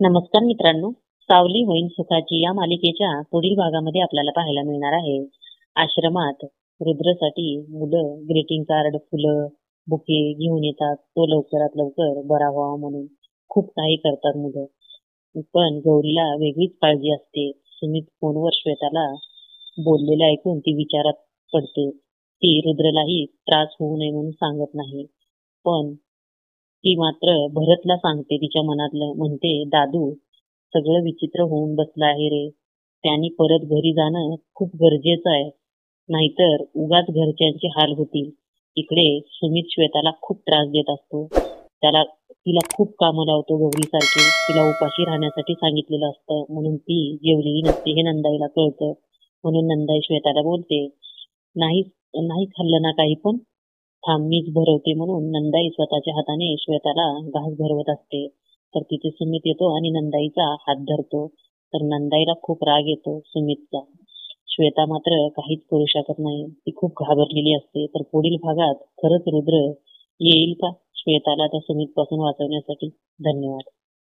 नमस्कार मित्रांनो, सावली होईन सुखाची या मालिकेच्या पुढील भागामध्ये आपल्याला पाहायला मिळणार आहे. आश्रमात रुद्रसाठी मुलं ग्रीटिंग कार्ड, फुलं, बुके घेऊन येतात. तो लवकरात लवकर बरा व्हावा म्हणून खूप काही करतात मुलं. पण गौरीला वेगळीच काळजी असते. सुमित फोनवर श्वेताला बोललेलं ऐकून ती विचारात पडते. ती रुद्रलाही त्रास होऊ नये म्हणून सांगत नाही, पण ती मात्र भरतला सांगते तिच्या मनातलं. म्हणते, दादू, सगळं विचित्र होऊन बसलं आहे रे. त्यांनी परत घरी जाणं खूप गरजेचं आहे, नाहीतर उगाच घरच्यांचे हाल होतील. इकडे सुमित श्वेताला खूप त्रास देत असतो. तिला खूप कामं लावतो गौरीसारखे. तिला उपाशी राहण्यासाठी सांगितलेलं असतं, म्हणून ती जेवलेली नसते हे नंदाईला कळतं. म्हणून नंदाई श्वेताला बोलते, नाही नाही खाल्लं ना काही पण, थांब मीच भरवते. म्हणून नंदाई स्वतःच्या हाताने श्वेताला घास भरवत असते. तर तिथे सुमित येतो आणि नंदाईचा हात धरतो. तर नंदाईला खूप राग येतो सुमितचा. श्वेता मात्र काहीच करू शकत नाही. ती खूप घाबरलेली असते. तर पुढील भागात खरंच रुद्र येईल का श्वेताला त्या सुमित पासून वाचवण्यासाठी? धन्यवाद.